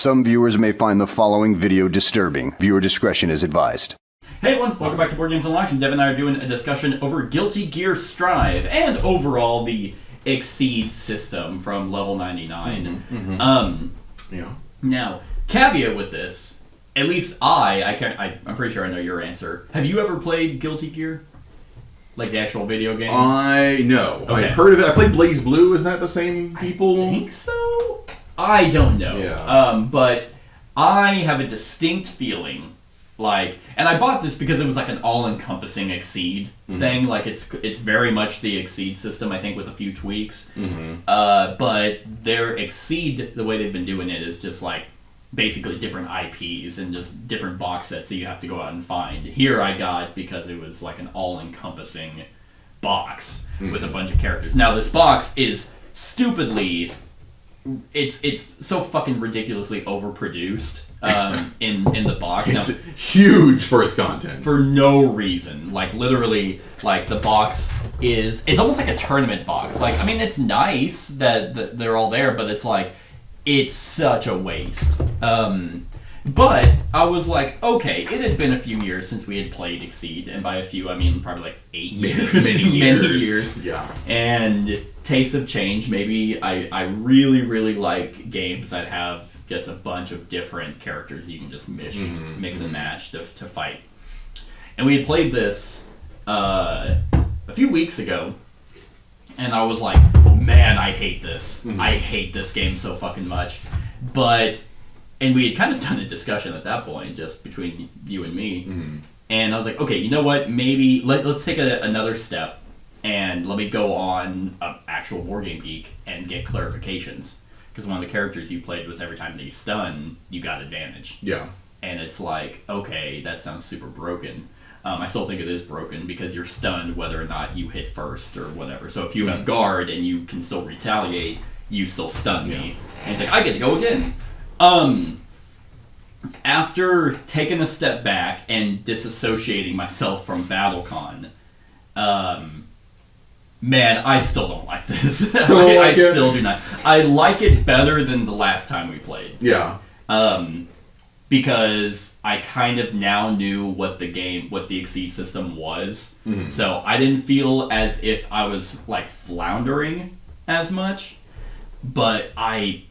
Some viewers may find the following video disturbing. Viewer discretion is advised. Hey everyone, welcome back to Board Games Unlocked, and Dev and I are doing a discussion over Guilty Gear Strive, and overall the Exceed system from level 99. Now, caveat with this, at least I'm pretty sure I know your answer. Have you ever played Guilty Gear? Like the actual video game? I know. Okay. I've heard of it. I played Blaze Blue. Is that the same people? I think so. I don't know. Yeah. But I have a distinct feeling, and I bought this because it was like an all-encompassing Exceed thing. Like it's very much the Exceed system, I think, with a few tweaks. But their Exceed, the way they've been doing it, is just like basically different IPs and just different box sets that you have to go out and find. Here I got because it was like an all-encompassing box with a bunch of characters. Now this box is stupidly, it's so fucking ridiculously overproduced in the box. It's huge for its content. For no reason. Like literally, like the box it's almost like a tournament box. Like, I mean, it's nice that they're all there, but it's like, it's such a waste. But I was like, okay, it had been a few years since we had played Exceed, and by a few I mean probably like 8 years. Many years. Yeah. And tastes have changed. Maybe I really, really like games that have just a bunch of different characters you can just mix and match to fight. And we had played this a few weeks ago, and I was like, man, I hate this. I hate this game so fucking much. And we had kind of done a discussion at that point, just between you and me. And I was like, okay, you know what? Maybe let's take another step, and let me go on an actual Board Game Geek and get clarifications. Because one of the characters you played was every time that you stun, you got advantage. Yeah. And it's like, okay, that sounds super broken. I still think it is broken because you're stunned whether or not you hit first or whatever. So if you have guard and you can still retaliate, you still stun me. And it's like, I get to go again. After taking a step back and disassociating myself from BattleCon, man, I still don't like this. I still do not. I like it better than the last time we played. Yeah. Because I kind of now knew what the Exceed system was. So I didn't feel as if I was like floundering as much. But I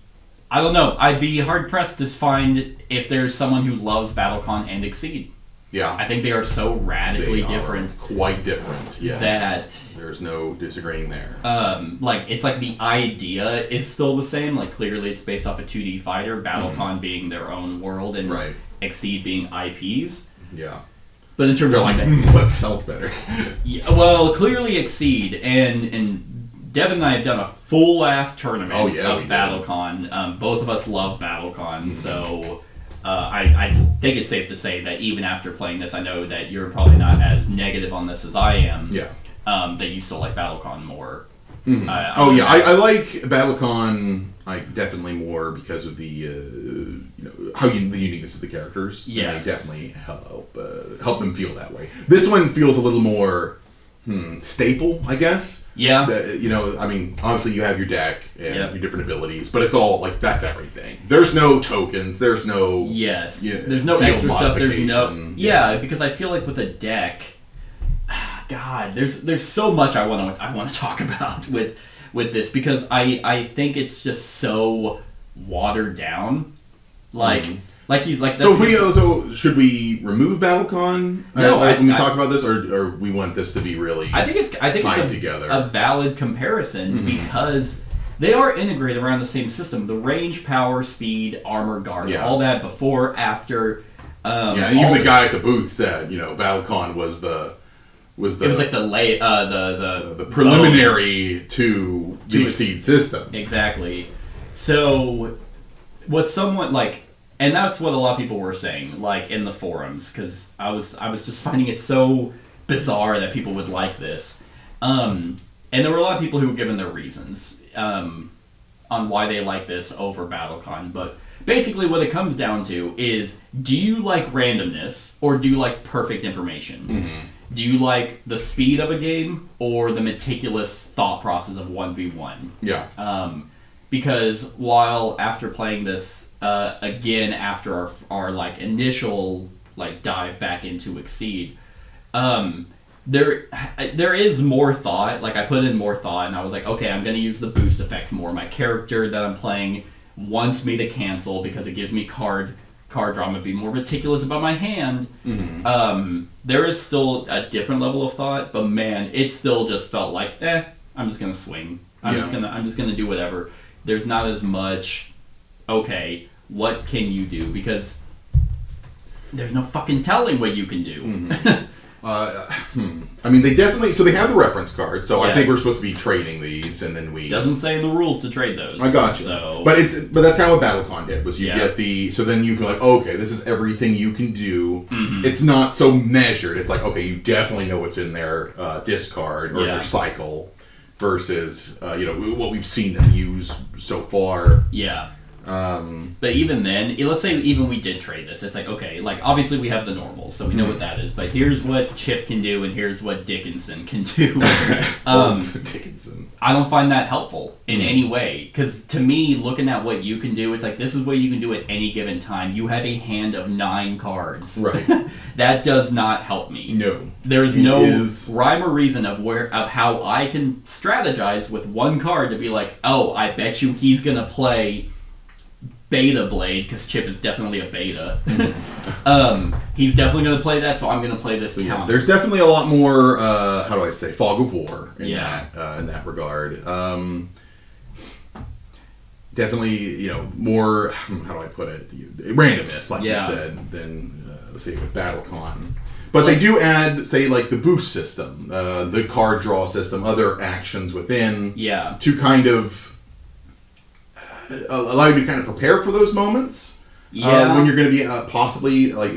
don't know. I'd be hard pressed to find if there's someone who loves BattleCon and Exceed. Yeah. I think they are so radically different. Quite different, yes. That there's no disagreeing there. It's like the idea is still the same. Like clearly it's based off a 2D fighter, BattleCon being their own world and Exceed being IPs. Yeah. But in terms of what sells better? Yeah, well, clearly Exceed and Devin and I have done a full-ass tournament of BattleCon. Both of us love BattleCon, so I think it's safe to say that even after playing this, I know that you're probably not as negative on this as I am. Yeah. That you still like BattleCon more. I like BattleCon definitely more because of the the uniqueness of the characters. Yes. And they definitely help them feel that way. This one feels a little more staple, I guess. Yeah. I mean, obviously you have your deck and your different abilities, but it's all like that's everything. There's no tokens. There's no there's no extra stuff. There's no because I feel like with a deck, God, there's so much I want to talk about with this because I think it's just so watered down. So should we remove BattleCon? No, when we talk about this, or we want this to be really I think it's a valid comparison because they are integrated around the same system. The range, power, speed, armor, guard, all that before, after. Even the guy at the booth said, BattleCon was the. It was like the preliminary to the Exceed system. Exactly. So, what somewhat like. And that's what a lot of people were saying, like in the forums, because I was just finding it so bizarre that people would like this. And there were a lot of people who were given their reasons on why they like this over BattleCon. But basically what it comes down to is, do you like randomness or do you like perfect information? Do you like the speed of a game or the meticulous thought process of 1v1? Yeah. Because while after playing this again after our like initial like dive back into Exceed, there is more thought. Like I put in more thought, and I was like, okay, I'm gonna use the boost effects more. My character that I'm playing wants me to cancel because it gives me card draw. I'm gonna be more meticulous about my hand. There is still a different level of thought, but man, it still just felt like, I'm just gonna swing. I'm just gonna do whatever. There's not as much. Okay, what can you do? Because there's no fucking telling what you can do. I mean, they definitely... So they have the reference card, so I think we're supposed to be trading these, and then we... Doesn't say in the rules to trade those. I got you. So... But that's kind of what BattleCon did, was you get the... So then you can like, okay, this is everything you can do. It's not so measured. It's like, okay, you definitely know what's in their discard or their cycle versus, what we've seen them use so far. Yeah. But even then, let's say even we did trade this, it's like, okay, like obviously we have the normal, so we know what that is, but here's what Chip can do and here's what Dickinson can do. Dickinson. I don't find that helpful in any way, because to me, looking at what you can do, it's like, this is what you can do at any given time. You have a hand of 9 cards. Right. That does not help me. No. There's no rhyme or reason of how I can strategize with one card to be like, oh, I bet you he's gonna play Beta Blade, because Chip is definitely a beta. He's definitely going to play that, so I'm going to play this counter. There's definitely a lot more, fog of war in that regard. Definitely, more, how do I put it? Randomness, like you said, than, say, with BattleCon. But they do add, say, like the boost system, the card draw system, other actions within, to kind of allow you to kind of prepare for those moments. When you're going to be possibly, like,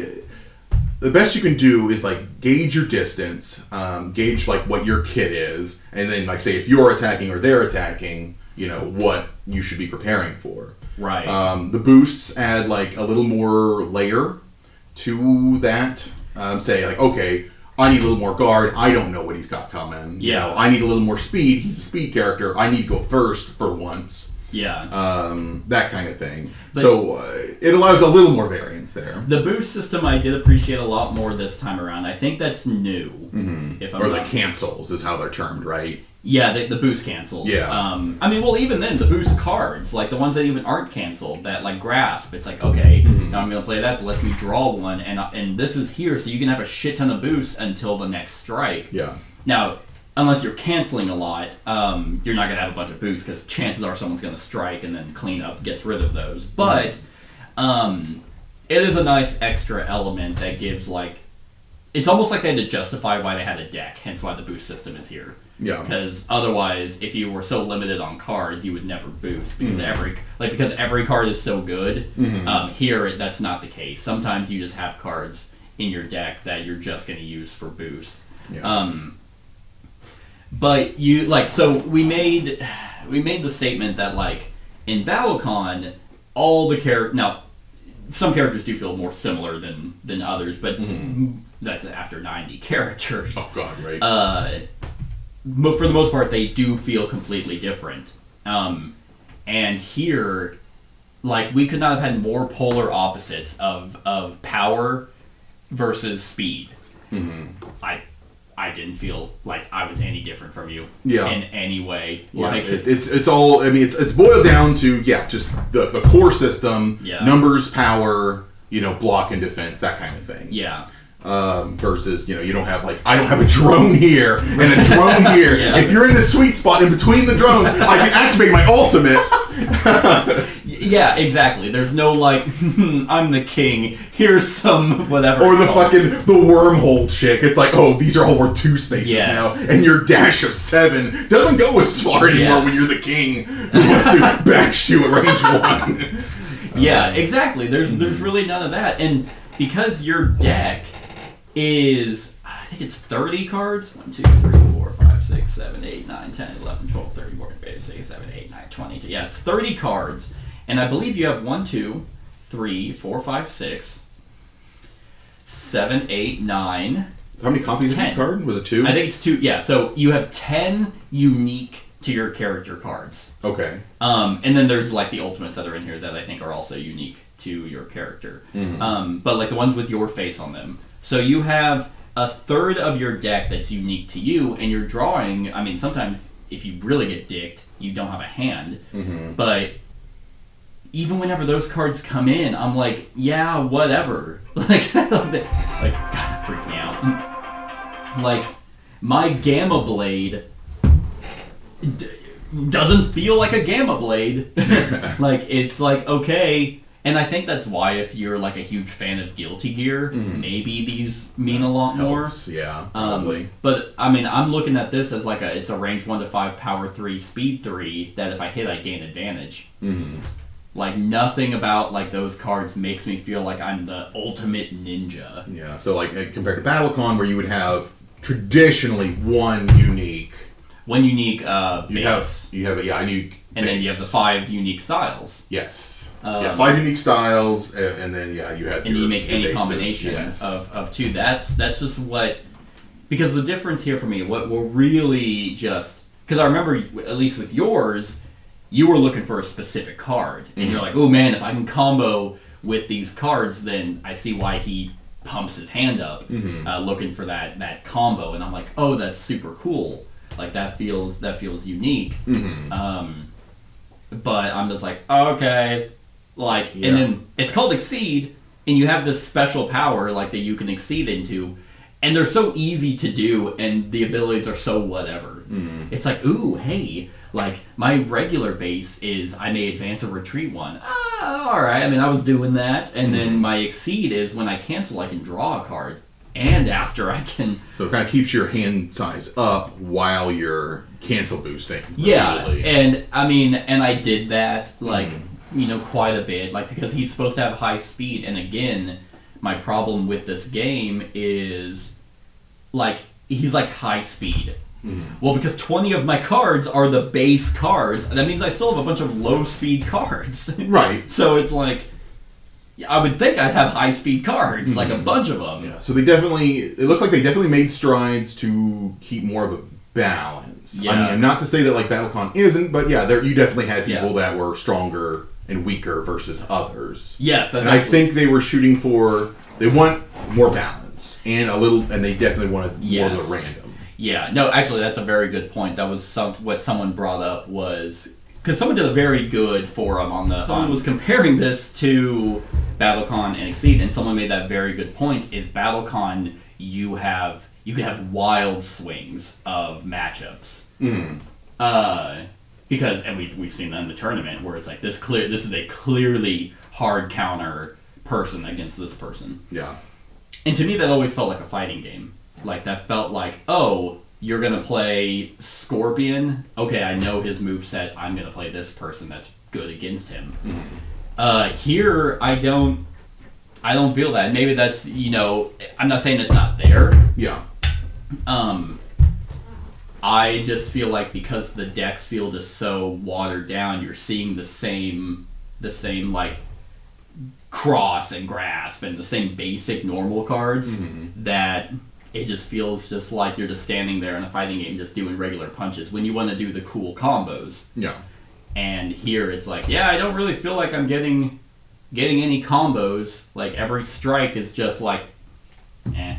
the best you can do is, like, gauge your distance, gauge, like, what your kit is, and then, like, say, if you're attacking or they're attacking, what you should be preparing for. Right. The boosts add, like, a little more layer to that. Say, like, okay, I need a little more guard. I don't know what he's got coming. I need a little more speed. He's a speed character. I need to go first for once. That kind of thing. But so it allows a little more variance there. The boost system I did appreciate a lot more this time around. I think that's new. If I'm or the cancels is how they're termed, right? Yeah, the boost cancels. Even then, the boost cards, like the ones that even aren't canceled, that like grasp, it's like, okay, now I'm going to play that, that lets me draw one, and this is here, so you can have a shit ton of boosts until the next strike. Now, unless you're canceling a lot, you're not going to have a bunch of boosts, because chances are someone's going to strike and then clean up, gets rid of those. But it is a nice extra element that gives, like, it's almost like they had to justify why they had a deck, hence why the boost system is here. Because otherwise, if you were so limited on cards, you would never boost, because every card is so good. Here, that's not the case. Sometimes you just have cards in your deck that you're just going to use for boost. But so we made the statement that, like, in BattleCon, all the characters, now some characters do feel more similar than others, but that's after 90 characters. Oh god, right. For the most part, they do feel completely different. And here, like, we could not have had more polar opposites of power versus speed. I didn't feel like I was any different from you in any way. Like it's all. I mean, it's boiled down to just the core system, numbers, power, block and defense, that kind of thing. Versus, you don't have, like, I don't have a drone here and a drone here. If you're in the sweet spot in between the drones, I can activate my ultimate. Yeah, exactly. There's no, like, I'm the king, here's some whatever. Or the wormhole chick. It's like, oh, these are all worth 2 spaces now, and your dash of 7 doesn't go as far anymore when you're the king who wants to bash you at range 1. Exactly. There's really none of that. And because your deck is, I think it's 30 cards. 1, 2, 3, 4, 5, 6, 7, 8, 9, 10, 11, 12, 13, 14, 15, 16, 17, 18, 19, 20. Yeah, it's 30 cards. And I believe you have 1, 2, 3, 4, 5, 6, 7, 8, 9. How many copies 10. of each card? Was it 2? I think it's 2. Yeah, so you have 10 unique to your character cards. Okay. And then there's like the ultimates that are in here that I think are also unique to your character. But like the ones with your face on them. So you have a third of your deck that's unique to you, and you're drawing. I mean, sometimes if you really get dicked, you don't have a hand. But even whenever those cards come in, I'm like, yeah, whatever. Like, God, that freaked me out. Like, my Gamma Blade doesn't feel like a Gamma Blade. Like, it's like, okay. And I think that's why if you're like a huge fan of Guilty Gear, maybe these mean a lot more. Yeah, probably. But I mean, I'm looking at this as like it's a range 1 to 5, power 3, speed 3, that if I hit, I gain advantage. Like, nothing about like those cards makes me feel like I'm the ultimate ninja. Yeah, so like compared to BattleCon, where you would have traditionally one unique base. You have a unique and base. then you have the 5 unique styles. Yes. 5 unique styles, and then you have. And you make any bases. combination Yes. of 2. That's just what, because the difference here for me, what will really just, because I remember at least with yours, you were looking for a specific card, and you're like, oh man, if I can combo with these cards, then I see why he pumps his hand up, looking for that combo, and I'm like, oh, that's super cool. Like, that feels unique. But I'm just like, okay, like, and then it's called Exceed, and you have this special power like that you can exceed into, and they're so easy to do, and the abilities are so whatever. It's like, ooh, hey, like, my regular base is I may advance or retreat 1. All right. I mean, I was doing that, and then my Exceed is when I cancel, I can draw a card, and after I can. So it kind of keeps your hand size up while you're cancel boosting. Yeah, repeatedly. and I mean, and I did that like quite a bit, like, because he's supposed to have high speed, and again, my problem with this game is like he's like high speed. Well, because 20 of my cards are the base cards, that means I still have a bunch of low speed cards. Right. So it's like, I would think I'd have high speed cards, like a bunch of them. Yeah. So it looks like they definitely made strides to keep more of a balance. Yeah. I mean, not to say that like BattleCon isn't, but yeah, you definitely had people that were stronger and weaker versus others. Yes, that's and I think they were shooting for, they want more balance and they definitely wanted more of the random. Yeah, no, actually, that's a very good point. That was what someone brought up was, because someone did a very good forum on someone was comparing this to BattleCon and Exceed, and someone made that very good point. Is BattleCon you can have wild swings of matchups. Because, and we've seen that in the tournament where it's like this is a clearly hard counter person against this person. Yeah. And to me, that always felt like a fighting game. Like, that felt like, oh, you're going to play Scorpion? Okay, I know his moveset. I'm going to play this person that's good against him. Here, I don't feel that. Maybe that's, I'm not saying it's not there. Yeah. I just feel like because the deck's field is so watered down, you're seeing the same like, cross and grasp and the same basic normal cards that it just feels just like you're just standing there in a fighting game just doing regular punches when you want to do the cool combos. Yeah. And here it's like, yeah, I don't really feel like I'm getting any combos. Like, every strike is just like, eh.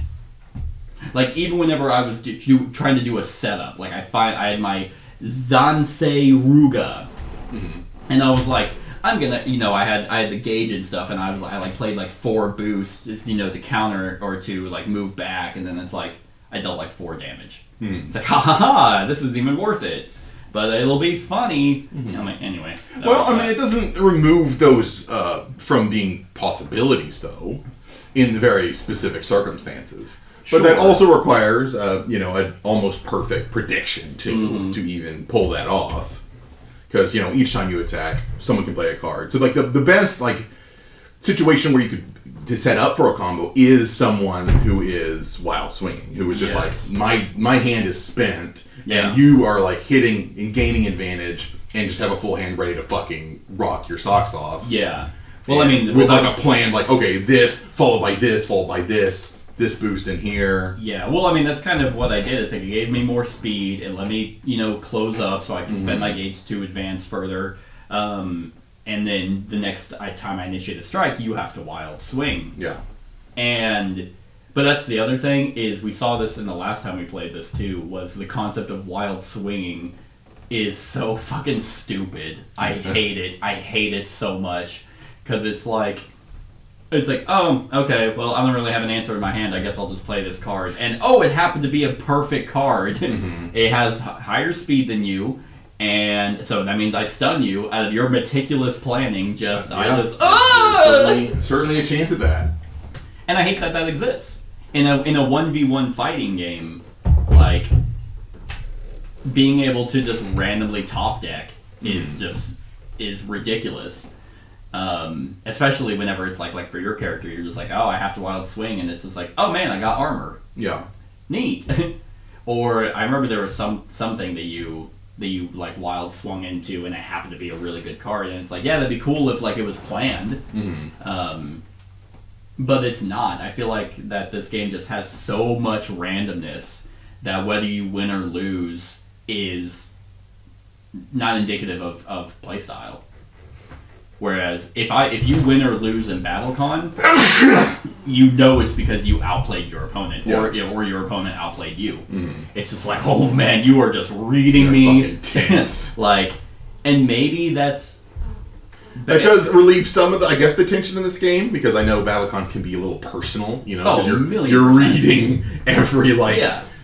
Like, even whenever I was trying to do a setup, like, I had my Zansei Ruga, and I was like, I'm gonna, I had the gauge and stuff, and I played like 4 boosts, just, to counter or to like move back, and then it's like I dealt like 4 damage. It's like, ha ha ha, this isn't even worth it, but it'll be funny. I'm like, anyway. Well, I mean, it doesn't remove those from being possibilities, though, in the very specific circumstances. But that also requires, an almost perfect prediction to even pull that off. Because, each time you attack, someone can play a card. So, like, the best, like, situation where you could to set up for a combo is someone who is wild swinging, who is just like, my hand is spent, and you are, like, hitting and gaining advantage, and just have a full hand ready to fucking rock your socks off. Yeah. Well, I mean... With, like, a plan, like, okay, this, followed by this, this boost in here. Yeah, well, I mean, that's kind of what I did. It's like it gave me more speed. It let me, close up so I can spend my gates to advance further. And then the next time I initiate a strike, you have to wild swing. Yeah. But that's the other thing, is we saw this in the last time we played this too, was the concept of wild swinging is so fucking stupid. I hate it. I hate it so much. Because it's like, oh, okay, well, I don't really have an answer in my hand. I guess I'll just play this card. And, it happened to be a perfect card. It has higher speed than you. And so that means I stun you out of your meticulous planning. There's certainly a chance of that. And I hate that exists. In a 1v1 fighting game, like, being able to just randomly top deck is ridiculous. Especially whenever it's like for your character, you're just like, oh, I have to wild swing, and it's just like, oh man, I got armor. Yeah. Neat. Or I remember there was something that you like wild swung into, and it happened to be a really good card, and it's like, yeah, that'd be cool if like it was planned. But it's not. I feel like that this game just has so much randomness that whether you win or lose is not indicative of playstyle. Whereas if you win or lose in BattleCon, it's because you outplayed your opponent, or your opponent outplayed you. It's just like, oh man, you are just reading me. Fucking tense. And maybe that's. That does relieve some of the tension in this game, because I know BattleCon can be a little personal, because you're reading every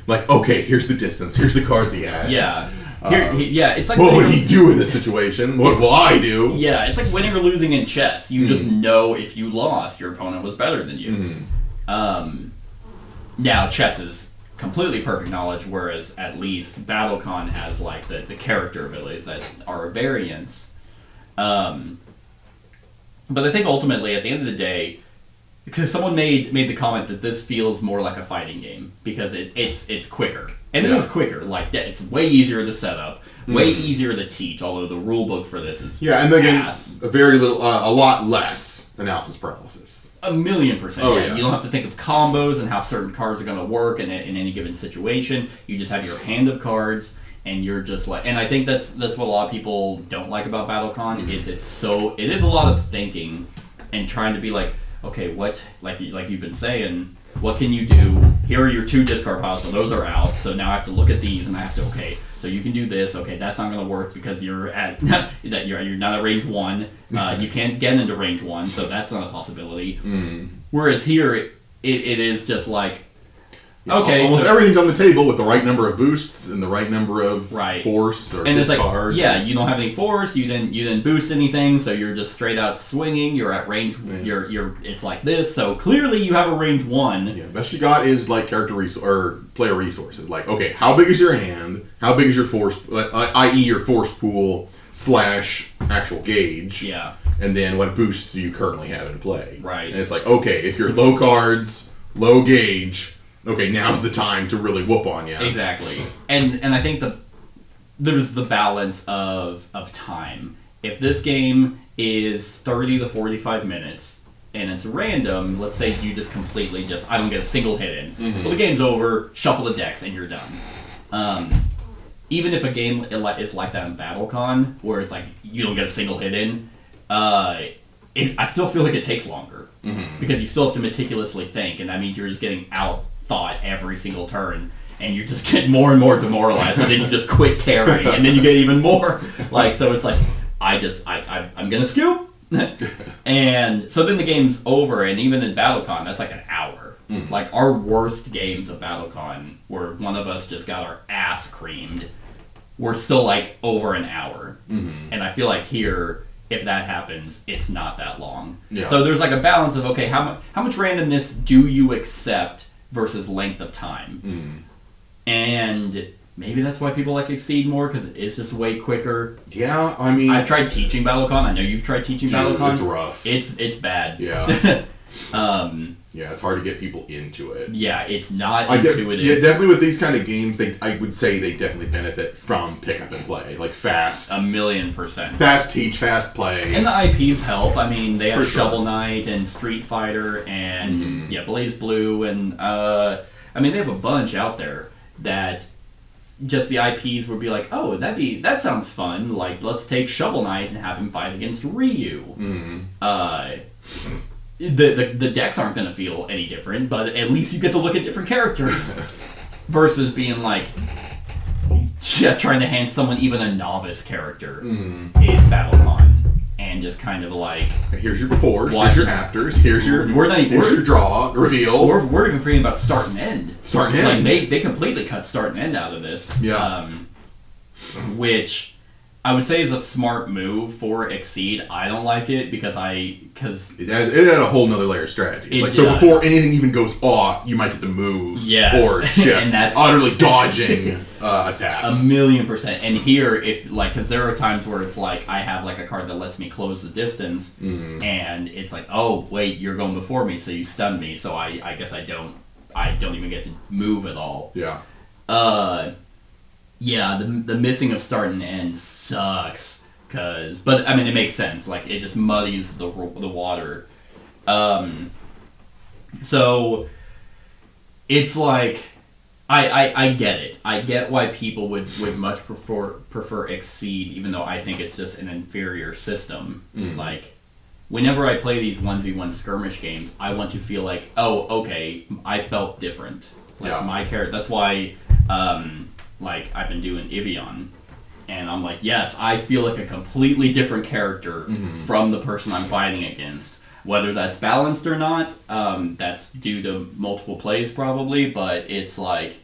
okay, here's the distance, here's the cards he has. Yeah. It's like what would he do in this situation? What will I do? Yeah, it's like winning or losing in chess. You just know if you lost, your opponent was better than you. Now, chess is completely perfect knowledge, whereas at least BattleCon has like the character abilities that are a variance. But I think ultimately, at the end of the day, because someone made the comment that this feels more like a fighting game because it's quicker, and it is quicker. Like it's way easier to set up, way easier to teach. Although the rule book for this is and again, a lot less analysis paralysis. 1,000,000%. You don't have to think of combos and how certain cards are going to work in any given situation. You just have your hand of cards. And you're just like, and I think that's what a lot of people don't like about BattleCon is it is a lot of thinking and trying to be like, okay, what like you've been saying, what can you do? Here are your 2 discard piles, so those are out. So now I have to look at these and I have to so you can do this. Okay, that's not going to work because you're you're not at range 1. You can't get into range 1, so that's not a possibility. Whereas here it is just like. Okay, almost everything's on the table with the right number of boosts and the right number of force or discard. It's like, you don't have any force. You didn't boost anything, so you're just straight out swinging. You're at range. You're. It's like this. So clearly, you have a range 1. Yeah, best you got is like or player resources. Like, okay, how big is your hand? How big is your force? I.e., your force pool / actual gauge. Yeah. And then what boosts do you currently have in play? Right. And it's like, okay, if you're low cards, low gauge. Okay, now's the time to really whoop on you. Exactly. And I think there's the balance of time. If this game is 30 to 45 minutes and it's random, let's say you just completely I don't get a single hit in. Well, the game's over, shuffle the decks, and you're done. Even if a game is like that in BattleCon, where it's like you don't get a single hit in, I still feel like it takes longer. Because you still have to meticulously think, and that means you're just getting out thought every single turn, and you just get more and more demoralized, and then you just quit caring, and then you get even more so it's like I'm gonna scoop and so then the game's over. And even in BattleCon, that's like an hour. Like our worst games of BattleCon, where one of us just got our ass creamed, were still like over an hour. And I feel like here, if that happens, it's not that long. So there's like a balance of, okay, how much randomness do you accept versus length of time. And maybe that's why people like Exceed more, because it's just way quicker. Yeah, I mean, I've tried teaching BattleCon. I know you've tried teaching BattleCon. It's rough. It's bad. Yeah. Yeah, it's hard to get people into it. Yeah, it's not intuitive. Yeah, definitely with these kind of games, I would say they definitely benefit from pick up and play, like fast. 1,000,000%. Fast teach, fast play. And the IPs help. I mean, they have For sure. Shovel Knight and Street Fighter and Blaze Blue and I mean, they have a bunch out there that just the IPs would be like, oh, that sounds fun. Like, let's take Shovel Knight and have him fight against Ryu. The decks aren't going to feel any different, but at least you get to look at different characters versus being like, trying to hand someone even a novice character in BattleCon and just kind of like, here's your befores, here's your afters, here's your draw reveal. We're even forgetting about start and end. Start and end. Like they completely cut start and end out of this. Yeah. Which I would say is a smart move for Exceed. I don't like it because it had a whole nother layer of strategy. It's so before anything even goes off, you might get the move or shift, and that's utterly dodging attacks. 1,000,000%. And here, because there are times where it's like I have like a card that lets me close the distance, and it's like, oh wait, you're going before me, so you stun me, so I guess I don't even get to move at all. Yeah. Yeah, the missing of start and end sucks. But I mean, it makes sense. Like, it just muddies the water. So it's like I get it. I get why people would much prefer Exceed, even though I think it's just an inferior system. Like, whenever I play these 1v1 skirmish games, I want to feel like, oh, okay, I felt different. Like, my character. That's why. Like, I've been doing Evian, and I'm like, yes, I feel like a completely different character from the person I'm fighting against. Whether that's balanced or not, that's due to multiple plays probably, but it's like,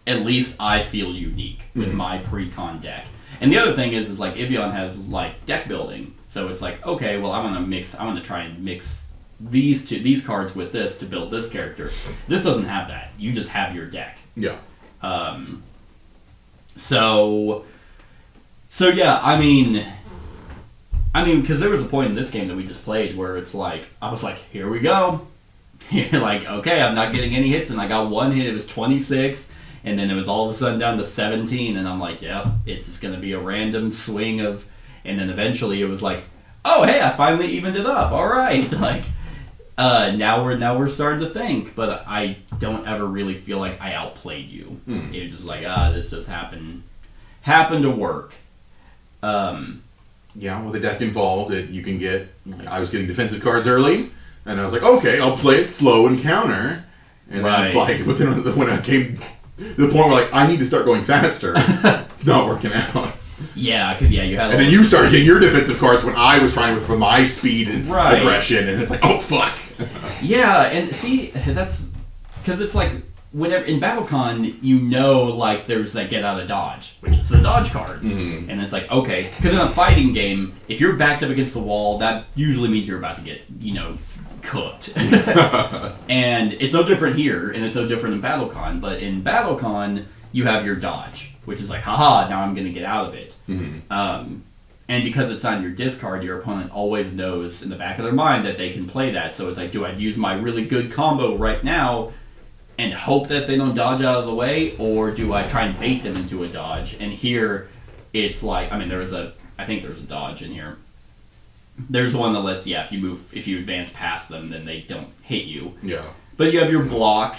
at least I feel unique with my pre-con deck. And the other thing is like, Evian has, like, deck building. So it's like, okay, well, I want to try and mix these cards with this to build this character. This doesn't have that. You just have your deck. Yeah. So yeah, I mean, because there was a point in this game that we just played where it's like, I was like, here we go. You're like, okay, I'm not getting any hits, and I got one hit. It was 26, and then it was all of a sudden down to 17, and I'm like, yeah, it's just gonna be a random swing of, and then eventually it was like, oh, hey, I finally evened it up. All right, like. Now we're starting to think, but I don't ever really feel like I outplayed you. It's just like, this just happened to work. Yeah, with a deck involved, you can get. I was getting defensive cards early, and I was like, okay, I'll play it slow and counter. And then it's like, but then when I came to the point where like I need to start going faster, it's not working out. Yeah, because you had. And then you started getting your defensive cards when I was trying with my speed and aggression, and it's like, oh fuck. Yeah, and see, that's because it's like whenever in BattleCon, like there's that get out of dodge, which is the dodge card, and it's like, okay, because in a fighting game, if you're backed up against the wall, that usually means you're about to get cooked. And it's no different here, and it's no different in BattleCon. But in BattleCon, you have your dodge, which is like, haha, now I'm going to get out of it. And because it's on your discard, your opponent always knows in the back of their mind that they can play that. So it's like, do I use my really good combo right now and hope that they don't dodge out of the way, or do I try and bait them into a dodge? And here, it's like, I think there's a dodge in here. There's one that lets, if you advance past them, then they don't hit you. Yeah. But you have your block,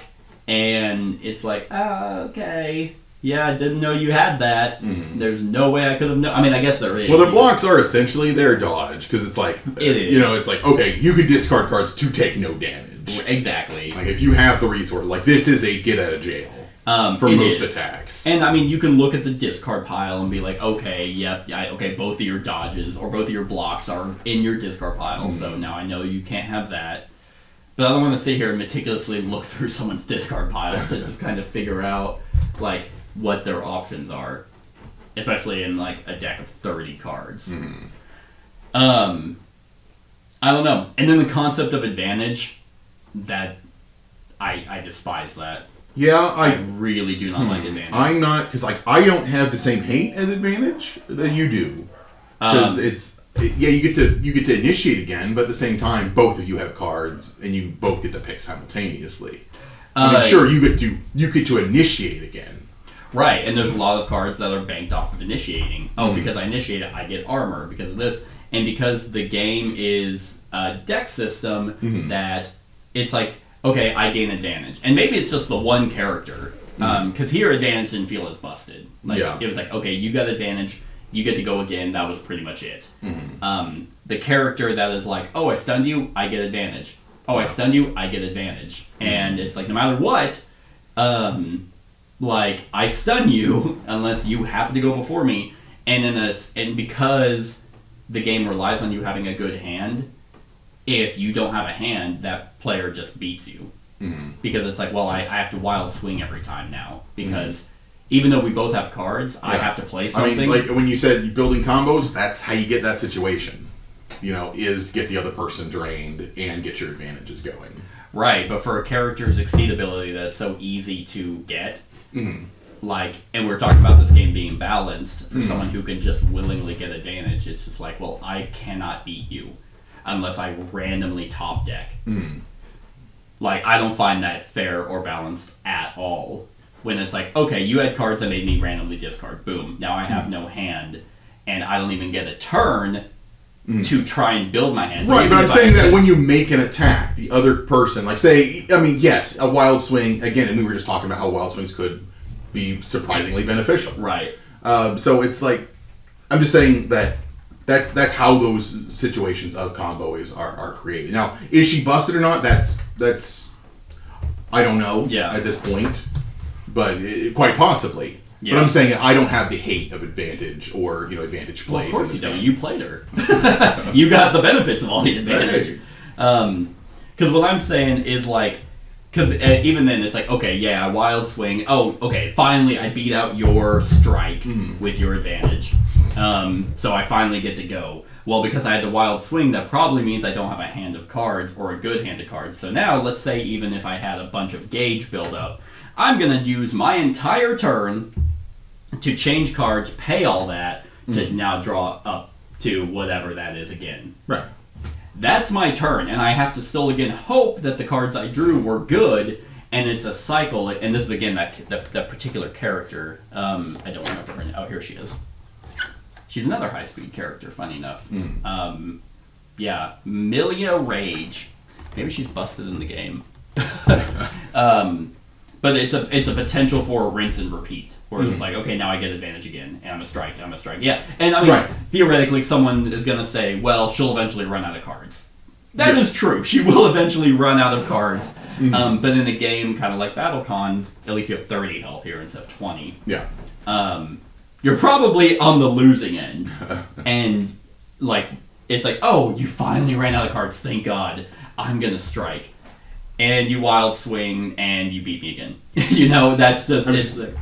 and it's like, okay. Yeah, I didn't know you had that. There's no way I could have known. I mean, I guess there is. Well, the blocks are essentially their dodge, because it's like, it is. It's like, okay, you can discard cards to take no damage. Exactly. Like, if you have the resource, like, this is a get out of jail for most attacks. And, I mean, you can look at the discard pile and be like, okay, both of your dodges or both of your blocks are in your discard pile, so now I know you can't have that. But I don't want to sit here and meticulously look through someone's discard pile to just kind of figure out, like, what their options are, especially in like a deck of 30 cards. I don't know. And then the concept of advantage, that I despise that. Yeah, I really do not like advantage. I'm not, because like I don't have the same hate as advantage that you do, because Yeah, you get to initiate again, but at the same time, both of you have cards, and you both get to pick simultaneously. I mean, sure, you get to initiate again. Right, and there's a lot of cards that are banked off of initiating. Oh, because I initiate it, I get armor because of this, and because the game is a deck system that it's like, okay, I gain advantage, and maybe it's just the one character. Because here advantage didn't feel as busted. Like it was like, okay, you got advantage. You get to go again. That was pretty much it. The character that is like, oh, I stunned you, I get advantage. Oh, I stunned you, I get advantage. And it's like, no matter what, like, I stun you unless you happen to go before me. And because the game relies on you having a good hand, if you don't have a hand, that player just beats you. Because it's like, well, I have to wild swing every time now. Because even though we both have cards, I have to play something. I mean, like when you said building combos, that's how you get that situation. You know, is get the other person drained and get your advantages going. Right, but for a character's exceed ability that's so easy to get, like, and we're talking about this game being balanced, for someone who can just willingly get advantage, it's just like, well, I cannot beat you unless I randomly top deck. Like, I don't find that fair or balanced at all. When it's like, okay, you had cards that made me randomly discard. Boom. Now I have no hand, and I don't even get a turn to try and build my hand. Right, but I'm saying that when you make an attack, the other person, like say, I mean, yes, a wild swing, again, and we were just talking about how wild swings could be surprisingly beneficial. Right. So it's like, I'm just saying that that's how those situations of combo are created. Now, is she busted or not? That's I don't know at this point, but quite possibly. Yeah. But I'm saying I don't have the hate of advantage or advantage plays. Well, of course you don't. You played her. You got the benefits of all the advantage. Because what I'm saying is like, because even then it's like, okay, yeah, wild swing. Oh, okay, finally I beat out your strike with your advantage. So I finally get to go. Well, because I had the wild swing, that probably means I don't have a hand of cards or a good hand of cards. So now, let's say even if I had a bunch of gauge build up, I'm going to use my entire turn to change cards, pay all that, to now draw up to whatever that is again. Right. That's my turn, and I have to still again hope that the cards I drew were good, and it's a cycle. And this is again that particular character. I don't remember her name. Oh, here she is. She's another high-speed character, funny enough. Yeah, Milia Rage. Maybe she's busted in the game. But it's a potential for a rinse and repeat, where it's like, okay, now I get advantage again, and I'm a strike. Yeah, and I mean, theoretically, someone is going to say, well, she'll eventually run out of cards. That is true. She will eventually run out of cards. But in a game kind of like BattleCon, at least you have 30 health here instead of 20. Yeah. You're probably on the losing end. And, like, it's like, oh, you finally ran out of cards, thank God. I'm going to strike. And you wild swing, and you beat me again. That's just...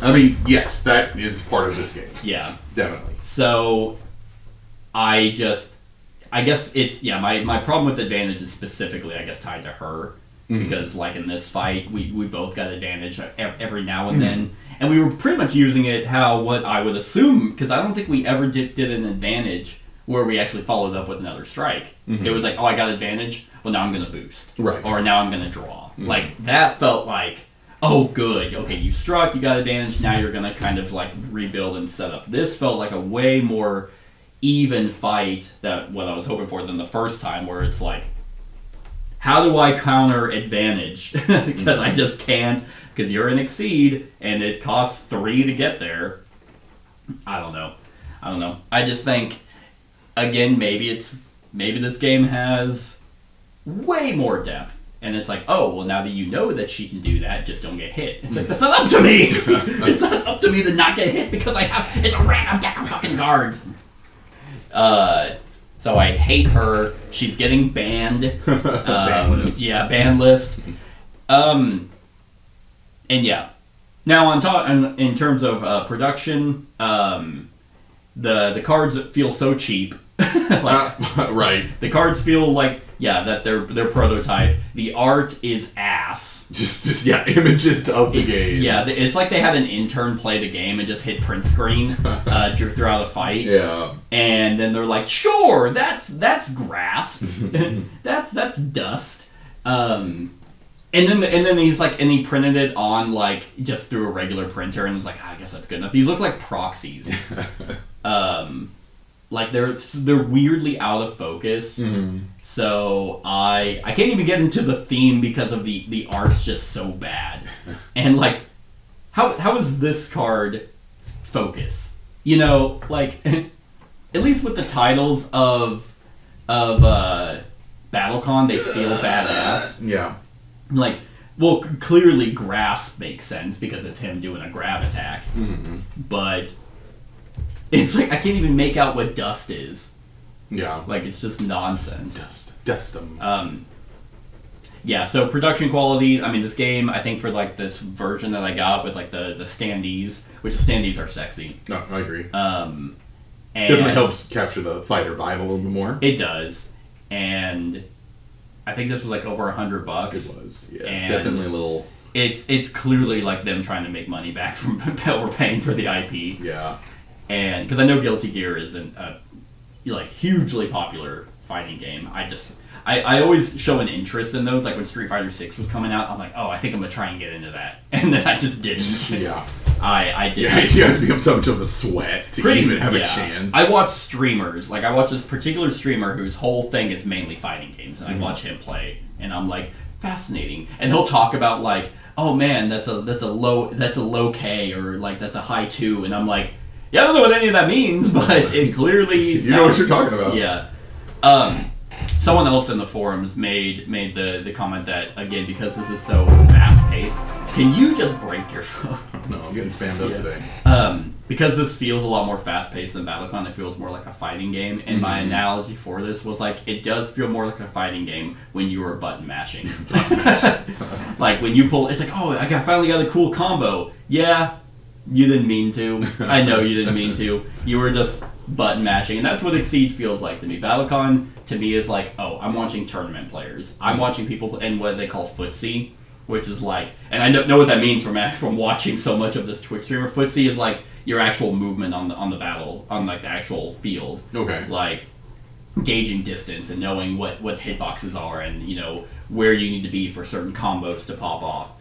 I mean, yes, that is part of this game. Yeah. Definitely. So, I guess it's... Yeah, my problem with advantage is specifically, I guess, tied to her. Because, like, in this fight, we both got advantage every now and then. And we were pretty much using it what I would assume, because I don't think we ever did an advantage where we actually followed up with another strike. It was like, oh, I got advantage, well, now I'm going to boost. Right. Or now I'm going to draw. Like, that felt like, oh, good. Okay, you struck, you got advantage, now you're going to kind of, like, rebuild and set up. This felt like a way more even fight what I was hoping for than the first time, where it's like, how do I counter advantage? Because I just can't, because you're an exceed, and it costs 3 to get there. I don't know. I just think, again, maybe this game has way more depth. And it's like, oh, well, now that you know that she can do that, just don't get hit. It's like, that's not up to me! It's not up to me to not get hit because it's a random deck of fucking cards. So I hate her. She's getting banned. Ban list. Yeah, ban list. And yeah. Now, in terms of production, the cards feel so cheap. Right. The cards feel like that their prototype. The art is ass. Just images of the game. Yeah, it's like they had an intern play the game and just hit print screen throughout the fight. Yeah. And then they're like, sure, that's grass. that's dust. And then he's like, and he printed it on like just through a regular printer, and was like, I guess that's good enough. These look like proxies. Like they're weirdly out of focus. Mm-hmm. So I can't even get into the theme because of the art's just so bad. And like, how is this card focus? You know, like at least with the titles of BattleCon, they feel badass. Yeah. Like, well, clearly Grasp makes sense because it's him doing a grab attack. Mm-hmm. But it's like I can't even make out what dust is. Yeah. Like, it's just nonsense. Dustum. Yeah, so production quality, I mean, this game, I think for like this version that I got with like the standees, which standees are sexy. No, I agree. And definitely helps capture the fighter vibe a little bit more. It does. And I think this was like over $100. It was, yeah. And definitely a little. It's clearly like them trying to make money back from overpaying for the IP. Yeah. And because I know Guilty Gear isn't a like hugely popular fighting game, I always show an interest in those. Like when Street Fighter 6 was coming out, I'm like, oh, I think I'm gonna try and get into that, and then I just didn't. Yeah. I did. Yeah, you have to become so much of a sweat to even have a chance. I watch streamers. Like I watch this particular streamer whose whole thing is mainly fighting games, and I watch him play, and I'm like, fascinating. And he'll talk about like, oh man, that's a low K, or like that's a high 2, and I'm like, yeah, I don't know what any of that means, but it clearly you know what you're talking about. Yeah. Someone else in the forums made the comment that, again, because this is so fast-paced, can you just break your phone? No, I'm getting spammed up today. Because this feels a lot more fast-paced than BattleCon, it feels more like a fighting game, and my analogy for this was like, it does feel more like a fighting game when you were button mashing. Like, when you pull, it's like, oh, I finally got a cool combo. Yeah, you didn't mean to. I know you didn't mean to. You were just button mashing, and that's what Exceed feels like to me. BattleCon to me is like, oh, I'm watching tournament players. I'm watching people in what they call footsie, which is like, and I know what that means from watching so much of this Twitch streamer. Footsie is like your actual movement on the battle, on like the actual field. Okay. Like gauging distance and knowing what hitboxes are, and you know where you need to be for certain combos to pop off.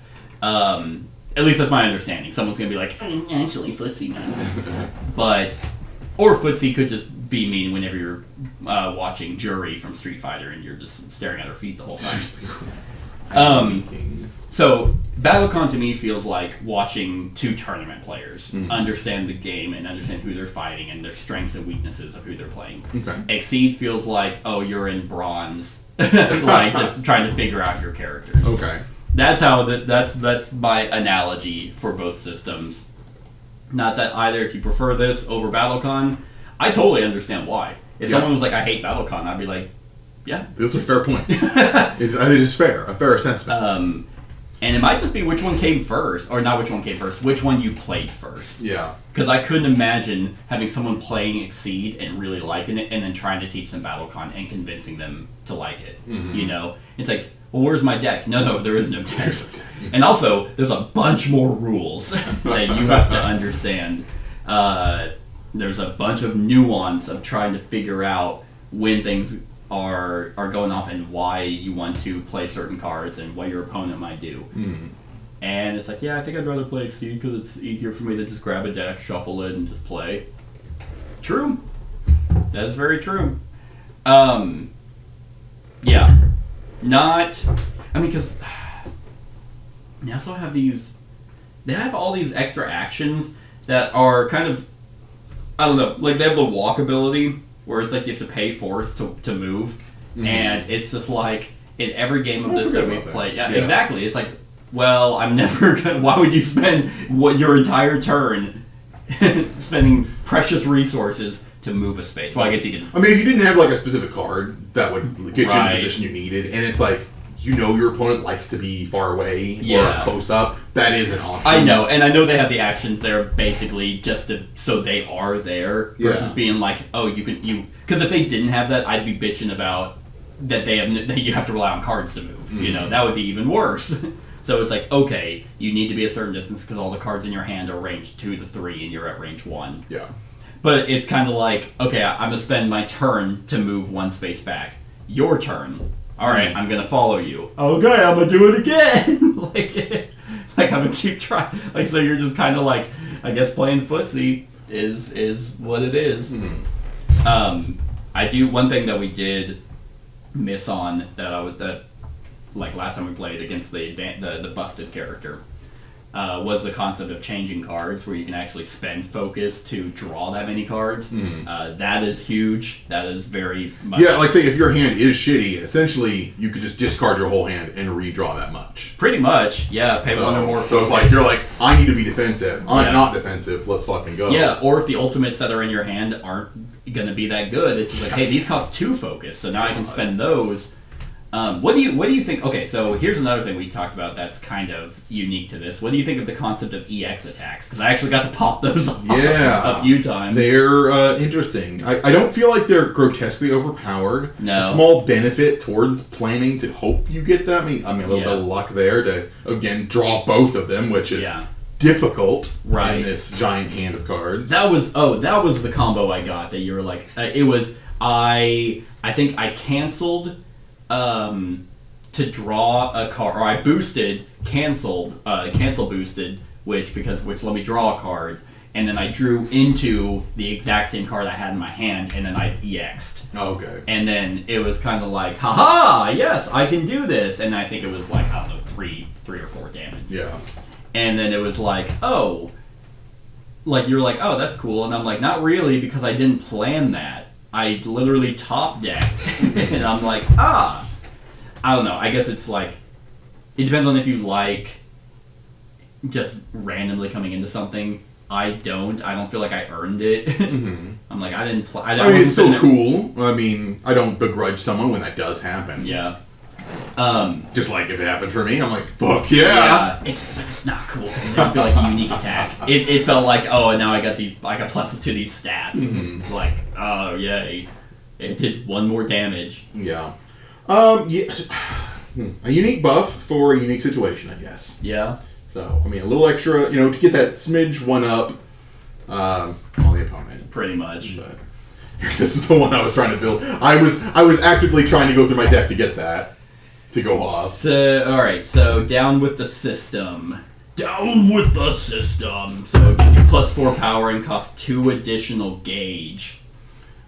At least that's my understanding. Someone's gonna be like, actually, footsie means, but. Or footsie could just be mean whenever you're watching Jury from Street Fighter and you're just staring at her feet the whole time. So BattleCon to me feels like watching two tournament players understand the game and understand who they're fighting and their strengths and weaknesses of who they're playing. Okay. Exceed feels like, oh, you're in bronze, like just trying to figure out your characters. Okay. That's how that's my analogy for both systems. Not that either, if you prefer this over BattleCon, I totally understand why. If someone was like, I hate BattleCon, I'd be like, yeah. Those are fair points. It is fair, a fair assessment. And it might just be which one came first, or not which one came first, which one you played first. Yeah. Because I couldn't imagine having someone playing Exceed and really liking it, and then trying to teach them BattleCon and convincing them to like it. Mm-hmm. You know? It's like, well, where's my deck? No, there is no deck. And also, there's a bunch more rules that you have to understand. There's a bunch of nuance of trying to figure out when things are going off and why you want to play certain cards and what your opponent might do. Mm. And it's like, yeah, I think I'd rather play Exceed because it's easier for me to just grab a deck, shuffle it, and just play. True. That is very true. Yeah. Not, I mean, because they also have they have all these extra actions that are kind of, I don't know, like they have the walk ability where it's like you have to pay force to move, and it's just like in every game of this that we've played. Yeah, exactly. It's like, well, I'm never gonna, why would you spend your entire turn spending precious resources to move a space? Well, I guess you can. I mean, if you didn't have like a specific card that would get you in the position you needed, and it's like, you know, your opponent likes to be far away or close up, that is an option. I know, and I know they have the actions there basically just so they are there versus being like, oh, you because if they didn't have that, I'd be bitching about that you have to rely on cards to move. You know, that would be even worse. So it's like, okay, you need to be a certain distance because all the cards in your hand are range 2 to 3 and you're at range 1. Yeah. But it's kind of like, okay, I'm going to spend my turn to move 1 space back. Your turn. All right, I'm going to follow you. Okay, I'm going to do it again. like I'm going to keep trying. Like, so you're just kind of like, I guess playing footsie is what it is. I do, one thing that we did miss on that like last time we played against the busted character, was the concept of changing cards, where you can actually spend focus to draw that many cards. That is huge. That is very much... Yeah, like say if your hand is shitty, essentially you could just discard your whole hand and redraw that much. Pretty much, yeah. Pay one or more. So if like you're like, I need to be defensive, I'm not defensive, let's fucking go. Yeah, or if the ultimates that are in your hand aren't going to be that good, it's just like, hey, these cost 2 focus, so now I can spend those. What do you think? Okay, so here's another thing we talked about that's kind of unique to this. What do you think of the concept of EX attacks? Because I actually got to pop those off a few times. They're interesting. I don't feel like they're grotesquely overpowered. No. A small benefit towards planning to hope you get that. I mean a little bit of luck there to, again, draw both of them, which is difficult in this giant hand of cards. That was the combo I got that you were like, it was, I think I canceled... to draw a card, or I boosted, cancel boosted, which let me draw a card, and then I drew into the exact same card I had in my hand, and then I EX'd. Oh, okay. And then it was kind of like, haha, yes, I can do this, and I think it was like, I don't know, 3 or 4 damage. Yeah. And then it was like, oh, like you're like, oh, that's cool, and I'm like, not really, because I didn't plan that. I literally top decked, and I'm like, I don't know. I guess it's like, it depends on if you like just randomly coming into something. I don't feel like I earned it. I'm like, I didn't play. I mean, it's still cool. I mean, I don't begrudge someone when that does happen. Yeah. Just like if it happened for me, I'm like, fuck yeah. It's not cool. It didn't feel like a unique attack. It felt like, oh, and now I got pluses to these stats. Like, oh, yay. It did 1 more damage. Yeah. A unique buff for a unique situation, I guess. Yeah. So, I mean, a little extra, to get that smidge 1 up on the opponent. Pretty much. But this is the one I was trying to build. I was actively trying to go through my deck to get that to go off. So, alright, so down with the system. Down with the system! So it gives you +4 power and costs 2 additional gauge.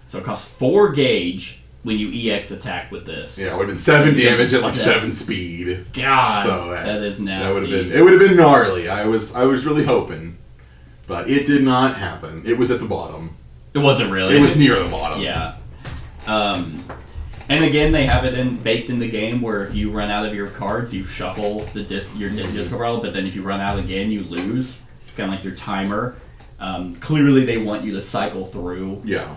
So it costs 4 gauge when you EX attack with this. Yeah, it would have been 7 damage at like 7 speed. God, so, that is nasty. It would have been gnarly. I was really hoping. But it did not happen. It was at the bottom. It wasn't really. It was near the bottom. Yeah. And again, they have it baked in the game where if you run out of your cards, you shuffle your discard pile, but then if you run out again, you lose. It's kind of like your timer. Clearly, they want you to cycle through. Yeah.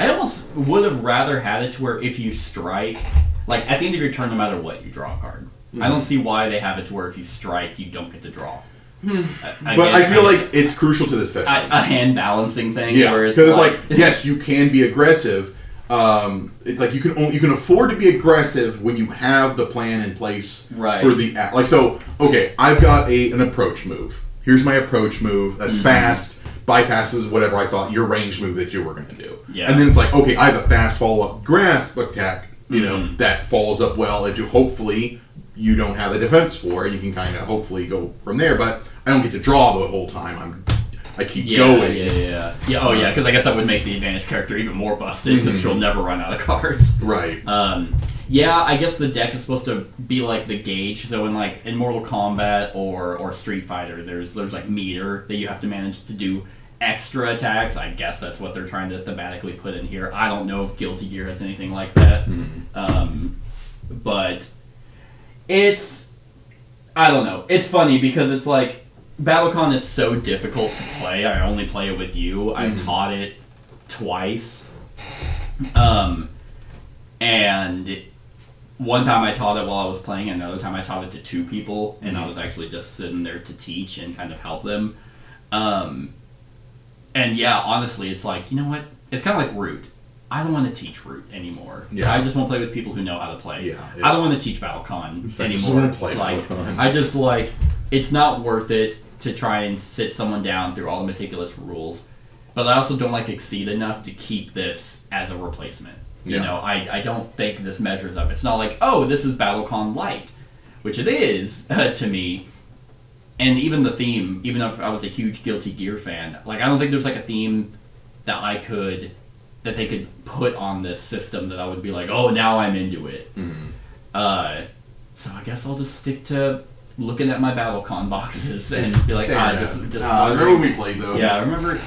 I almost would have rather had it to where if you strike, like at the end of your turn, no matter what, you draw a card. I don't see why they have it to where if you strike, you don't get to draw. But I feel like it's crucial to this session. A hand balancing thing. Yeah, where it's because like, yes, you can be aggressive. It's like you can afford to be aggressive when you have the plan in place for the like. So okay, I've got an approach move. Here's my approach move. That's fast, bypasses whatever I thought your range move that you were going to do. Yeah. And then it's like, okay, I have a fast follow up grasp attack. That follows up well into hopefully you don't have the defense for, and you can kind of hopefully go from there. But I don't get to draw the whole time. I keep going. Yeah. Oh, yeah, because I guess that would make the advantage character even more busted because she'll never run out of cards. Right. Yeah, I guess the deck is supposed to be like the gauge. So in Mortal Kombat or Street Fighter, there's like meter that you have to manage to do extra attacks. I guess that's what they're trying to thematically put in here. I don't know if Guilty Gear has anything like that. But I don't know. It's funny because it's like, BattleCon is so difficult to play. I only play it with you. I've taught it twice. And one time I taught it while I was playing, and another time I taught it to 2 people, and I was actually just sitting there to teach and kind of help them. And yeah, honestly, it's like, you know what? It's kind of like Root. I don't want to teach Root anymore. Yeah. I just want to play with people who know how to play. Yeah, I don't want to teach BattleCon I just anymore. want to play like, BattleCon. I just it's not worth it to try and sit someone down through all the meticulous rules. But I also don't like Exceed enough to keep this as a replacement. You know, I don't think this measures up. It's not like, oh, this is BattleCon Lite, which it is to me. And even the theme, even if I was a huge Guilty Gear fan, I don't think there's a theme that they could put on this system that I would be like, oh, now I'm into it. Mm-hmm. So I guess I'll just stick to looking at my BattleCon boxes and be like, just remember when we played those? Yeah, I remember,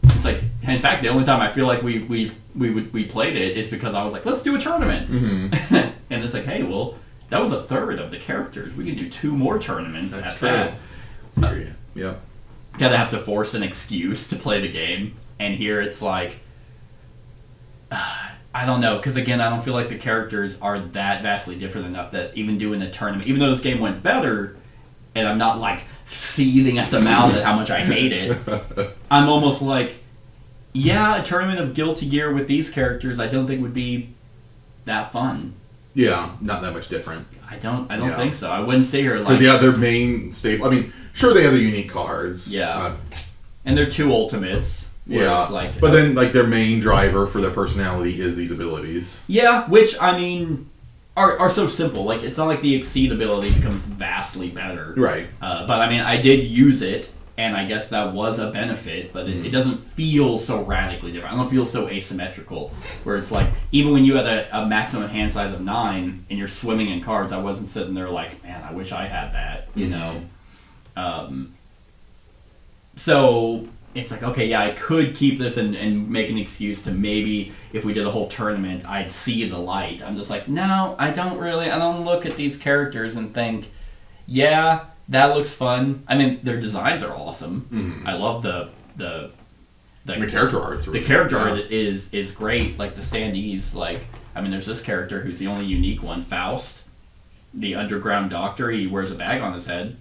it's in fact, the only time I feel like we played it is because I was like, let's do a tournament. Mm-hmm. And it's like, hey, well, that was a third of the characters. We can do 2 more tournaments. That's at true. that. Yeah. Gotta have to force an excuse to play the game. And here it's like, I don't know, because again, I don't feel like the characters are that vastly different enough that even doing a tournament, even though this game went better, and I'm not seething at the mouth at how much I hate it, I'm almost like, yeah, a tournament of Guilty Gear with these characters I don't think would be that fun. Yeah, not that much different. I don't think so. I wouldn't sit here because their main staple. I mean, sure they have the unique cards. Yeah, and they're 2 ultimates. Yeah, but then their main driver for their personality is these abilities. Yeah, which I mean are so simple. It's not like the Exceed ability becomes vastly better. Right. But I mean, I did use it, and I guess that was a benefit. But it doesn't feel so radically different. I don't feel so asymmetrical. Where it's even when you had a maximum hand size of 9 and you're swimming in cards, I wasn't sitting there man, I wish I had that. You know. So it's okay, yeah, I could keep this and make an excuse to maybe if we did a whole tournament, I'd see the light. I'm just no, I don't look at these characters and think, yeah, that looks fun. I mean, their designs are awesome. Mm-hmm. I love the character art's really the character art is great. The standees, I mean, there's this character who's the only unique one, Faust, the underground doctor. He wears a bag on his head.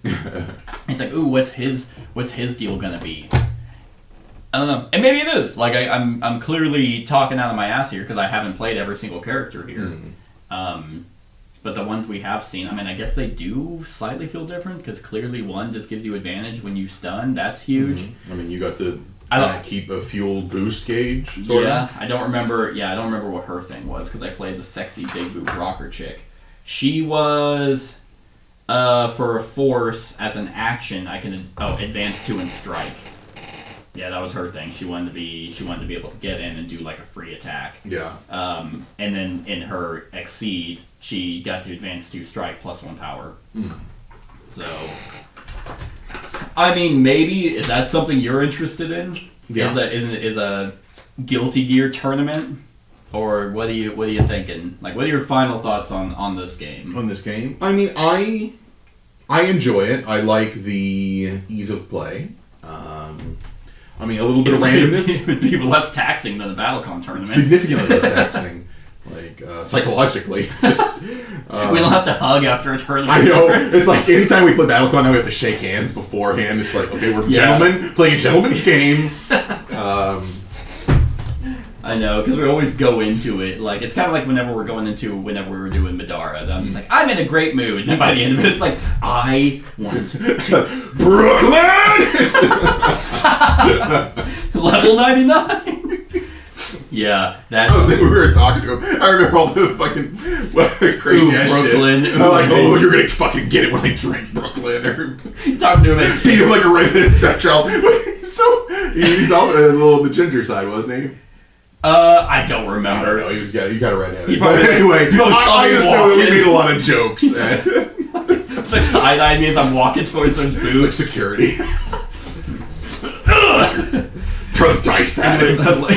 It's ooh, what's his deal gonna be? I don't know, and maybe it is. I'm clearly talking out of my ass here because I haven't played every single character here. But the ones we have seen, I mean, I guess they do slightly feel different because clearly one just gives you advantage when you stun. That's huge. I mean, you got to keep a fuel boost gauge. Sort of. I don't remember. Yeah, I don't remember what her thing was because I played the sexy big boot rocker chick. She was for a force as an action. I can advance 2 and strike. Yeah, that was her thing. She wanted to be able to get in and do a free attack. Yeah. And then in her Exceed, she got to advance 2 strike plus 1 power. So, I mean, maybe is that something you're interested in? Yeah. Is a Guilty Gear tournament, or what are you thinking? What are your final thoughts on this game? On this game, I mean, I enjoy it. I like the ease of play. I mean, a little bit of randomness. It would be less taxing than the BattleCon tournament. Significantly less taxing. Psychologically. Just, we don't have to hug after a tournament. I know. It's anytime we play BattleCon, now we have to shake hands beforehand. It's okay, we're gentlemen, playing a gentleman's game. I know, because we always go into it. It's kind of whenever we were doing Madara. I'm just I'm in a great mood. And by the end of it, it's I want to... Brooklyn! Level 99! Yeah, that... I was we were talking to him. I remember all the fucking crazy ass Brooklyn. shit. I'm you're gonna fucking get it when I drink Brooklyn. Or talking to him and beat him like a redheaded stepchild. He's all the ginger side, wasn't he? I don't remember. I don't know, you got a redheaded. But anyway, I just know that we made a lot of jokes. It's side-eyeing me as I'm walking towards those boots. Security. Throw the dice at him. Put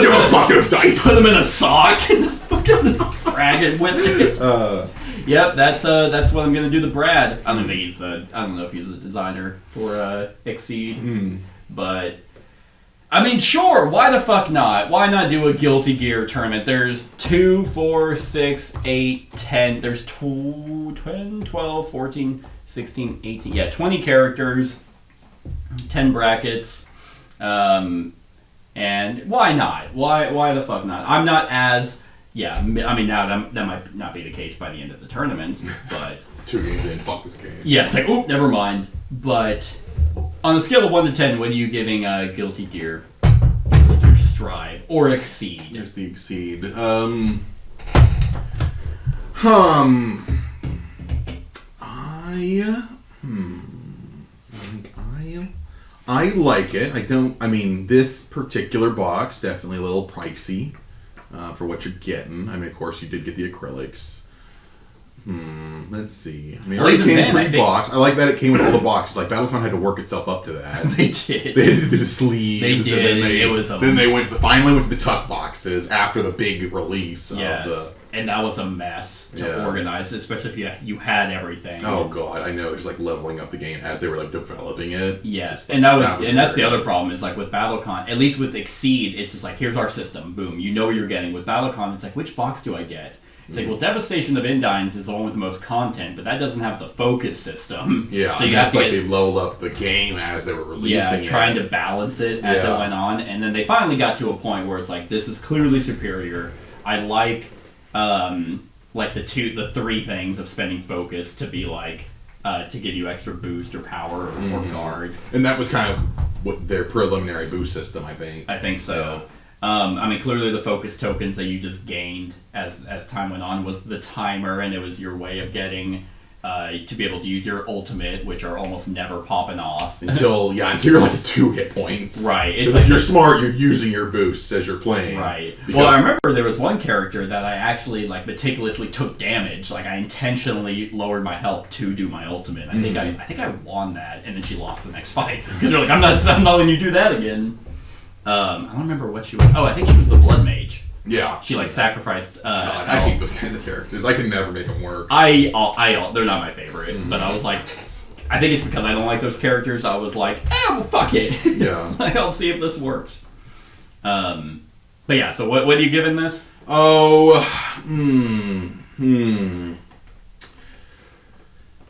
him a bucket of dice. Put him in a sock and just fucking frag it with it. Yep, that's what I'm gonna do. The Brad. I don't know if he's a designer for Exceed, but I mean, sure. Why the fuck not? Why not do a Guilty Gear tournament? There's 2, 4, 6, 8, 10. There's 10, 12, 14, 16, 18. Yeah, 20 characters, 10 brackets. And why not? Why the fuck not? I'm not as... Yeah, I mean, now that might not be the case by the end of the tournament, but... 2 games in, fuck this game. Yeah, it's like, oop, never mind. But on a scale of 1 to 10, what are you giving Guilty Gear Strive or Exceed? There's the Exceed. I like it. I mean, this particular box, definitely a little pricey for what you're getting. I mean, of course, you did get the acrylics. Let's see. I mean, it already came pre-boxed. I like that it came with all the boxes. Like, BattleCon had to work itself up to that. They did. They had to do the sleeves. They did. And then they finally went to the tuck boxes after the big release. Yes. And that was a mess to organize, especially if you had everything. Oh god, I know. Just like leveling up the game as they were like developing it. Yes, and that's the other problem is like with BattleCon. At least with Exceed, it's just like here's our system. Boom, you know what you're getting. With BattleCon, it's like which box do I get? It's like, well, Devastation of Endines is the one with the most content, but that doesn't have the focus system. Yeah, so you have to they leveled up the game as they were releasing it. Trying to balance it as it went on, and then they finally got to a point where it's like, this is clearly superior. I like the 3 things of spending focus to be like, to give you extra boost or power or guard. And that was kind of what their preliminary boost system, I think. I think so. Yeah. I mean, clearly the focus tokens that you just gained as time went on was the timer, and it was your way of getting to be able to use your ultimate, which are almost never popping off. Until you're like at 2 hit points. Right. Because if you're smart, you're using your boosts as you're playing. Right. Well, I remember there was one character that I actually like meticulously took damage. Like I intentionally lowered my health to do my ultimate. I think I won that, and then she lost the next fight because they're like, I'm not letting you do that again. I don't remember what she was. Oh, I think she was the Blood Mage. Yeah. She like sacrificed. God, I hate those kinds of characters. I can never make them work. They're not my favorite, but I was like, I think it's because I don't like those characters. I was like, well, fuck it. Yeah. Like, I'll see if this works. But yeah, so what are you giving this? Oh,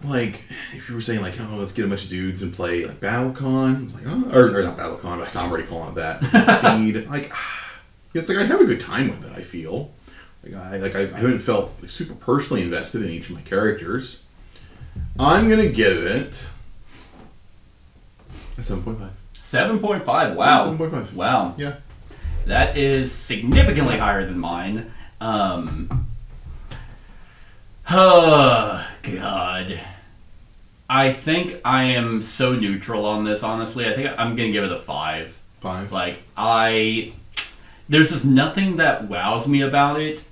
Like, if you were saying, like, oh, let's get a bunch of dudes and play, like, BattleCon, like, oh, or not BattleCon, but I'm already calling it that, Seed, like, it's like I have a good time with it, I feel. I haven't felt like, super personally invested in each of my characters. I'm going to give it a 7.5. 7.5, wow. 7.5. Wow. Yeah. That is significantly higher than mine. Oh, God. I think I am so neutral on this, honestly. I think I'm going to give it a 5. 5? Like, there's just nothing that wows me about it,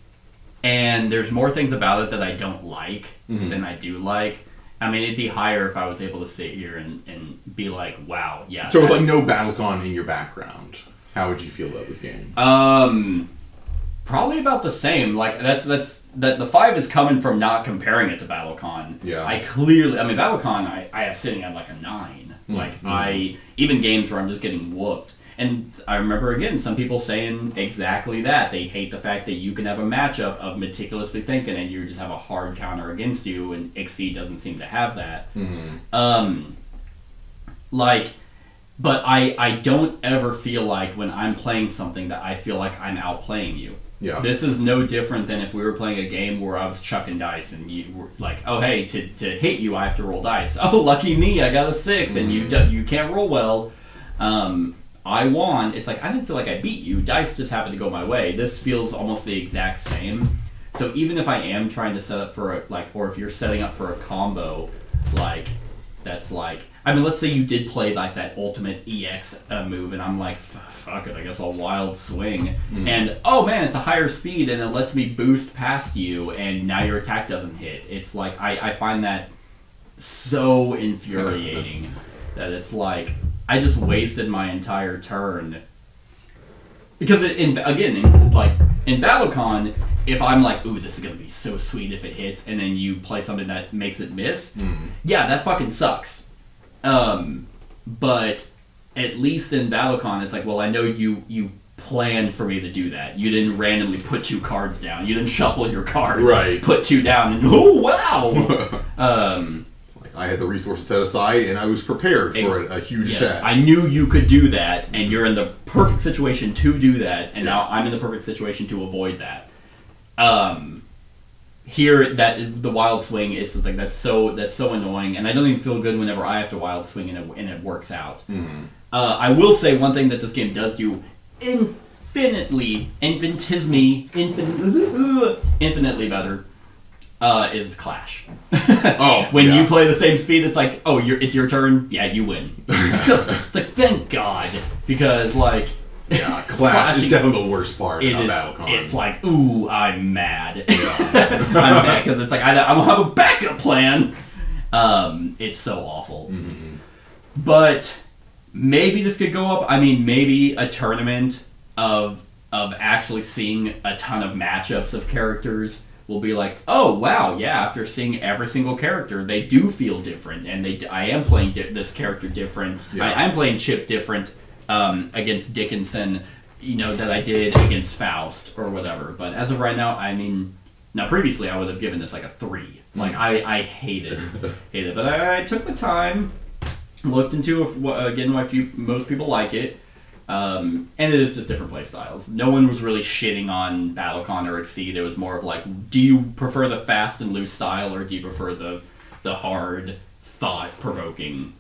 and there's more things about it that I don't like than I do like. I mean, it'd be higher if I was able to sit here and be like, wow, yeah. So with, like, no BattleCon in your background, how would you feel about this game? Probably about the same. Like, the 5 is coming from not comparing it to BattleCon. Yeah. BattleCon, I have sitting at like a 9. Like, even games where I'm just getting whooped. And I remember, again, some people saying exactly that. They hate the fact that you can have a matchup of meticulously thinking and you just have a hard counter against you, and Exceed doesn't seem to have that. But I don't ever feel like when I'm playing something that I feel like I'm outplaying you. Yeah. This is no different than if we were playing a game where I was chucking dice and you were like, oh, hey, to hit you, I have to roll dice. Oh, lucky me, I got a 6, and you can't roll well. I won. It's like, I didn't feel like I beat you. Dice just happened to go my way. This feels almost the exact same. So even if I am trying to set up for or if you're setting up for a combo, that's like, I mean, let's say you did play like that ultimate EX move, and I'm like, fuck it, I guess I'll wild swing. And, oh man, it's a higher speed, and it lets me boost past you, and now your attack doesn't hit. It's like, I find that so infuriating that it's like, I just wasted my entire turn. Because in BattleCon, if I'm like, ooh, this is going to be so sweet if it hits, and then you play something that makes it miss, yeah, that fucking sucks. But at least in BattleCon, it's like, well, I know you planned for me to do that. You didn't randomly put 2 cards down. You didn't shuffle your cards. Right. Put 2 down, and oh, wow! I had the resources set aside, and I was prepared for a huge attack. I knew you could do that, and you're in the perfect situation to do that, and now I'm in the perfect situation to avoid that. Here, that the wild swing is something that's so annoying, and I don't even feel good whenever I have to wild swing and it works out. Mm-hmm. I will say one thing that this game does do infinitely better is Clash. When you play the same speed, it's like, oh, it's your turn. Yeah, you win. It's like, thank God, because like. Yeah, Clash is definitely the worst part of BattleCon. It's like, ooh, I'm mad. I'm mad because it's like I don't have a backup plan. It's so awful. Mm-hmm. But maybe this could go up. I mean, maybe a tournament of actually seeing a ton of matchups of characters will be like, oh wow, yeah. After seeing every single character, they do feel different, and I am playing this character different. Yeah. I'm playing Chip different. Against Dickinson, that I did against Faust or whatever. But as of right now, I mean, now previously I would have given this like a 3. Like I hated it. But I took the time, looked into again why most people like it, and it is just different play styles. No one was really shitting on BattleCon or Exceed. It was more of like, do you prefer the fast and loose style, or do you prefer the hard, thought-provoking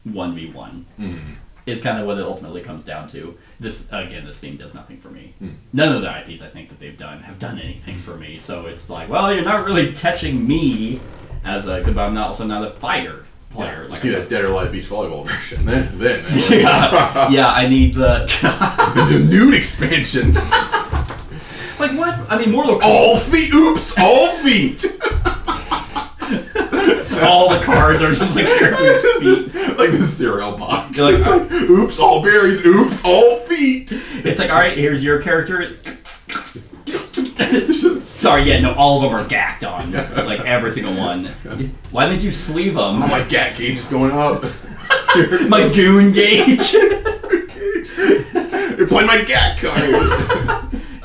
1v1? Mm-hmm. Is kind of what it ultimately comes down to. This theme does nothing for me. None of the IPs I think that they've done have done anything for me. So it's like, well, you're not really catching me as because I'm also not a fighter player. Like, see that Dead or Alive Beach Volleyball version. Then yeah, I need the the nude expansion. Like what? I mean, Mortal Kombat. All feet. Oops, all feet. All the cards are just like feet. Like the cereal box. Like, it's like, oops, all berries. Oops, all feet. It's like, all right, here's your character. Sorry, yeah, no, all of them are gacked on. Like every single one. Why didn't you sleeve them? Oh, my gack gauge is going up. My goon gauge. You're playing my gack card.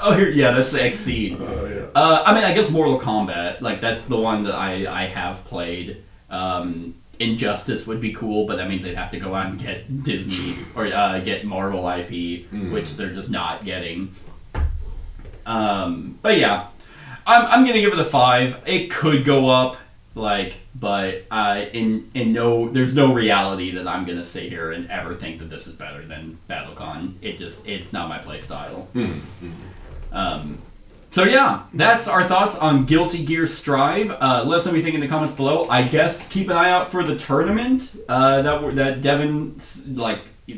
Oh, yeah, that's the Exceed. Oh, yeah. I mean, I guess Mortal Kombat, like, that's the one that I have played. Injustice would be cool, but that means they'd have to go out and get Disney, or get Marvel IP, which they're just not getting. But yeah, I'm gonna give it a 5. It could go up, like, but there's no reality that I'm gonna sit here and ever think that this is better than BattleCon. It's not my play style. So yeah, that's our thoughts on Guilty Gear Strive. Let us know what you think in the comments below. I guess keep an eye out for the tournament that Devin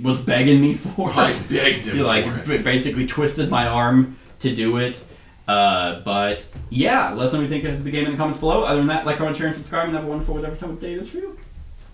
was begging me for. I begged him for it. Basically twisted my arm to do it. But yeah, let us know what you think of the game in the comments below. Other than that, like, comment, share, and subscribe, and have a wonderful whatever time of day it is for you.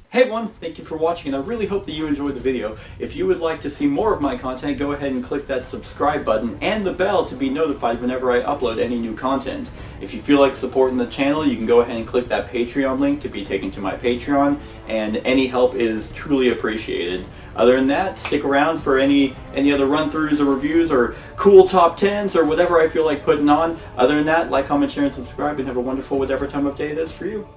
Hey everyone, thank you for watching, and I really hope that you enjoyed the video. If you would like to see more of my content, go ahead and click that subscribe button and the bell to be notified whenever I upload any new content. If you feel like supporting the channel, you can go ahead and click that Patreon link to be taken to my Patreon, and any help is truly appreciated. Other than that, stick around for any other run-throughs or reviews or cool top 10s or whatever I feel like putting on. Other than that, like, comment, share, and subscribe, and have a wonderful whatever time of day it is for you.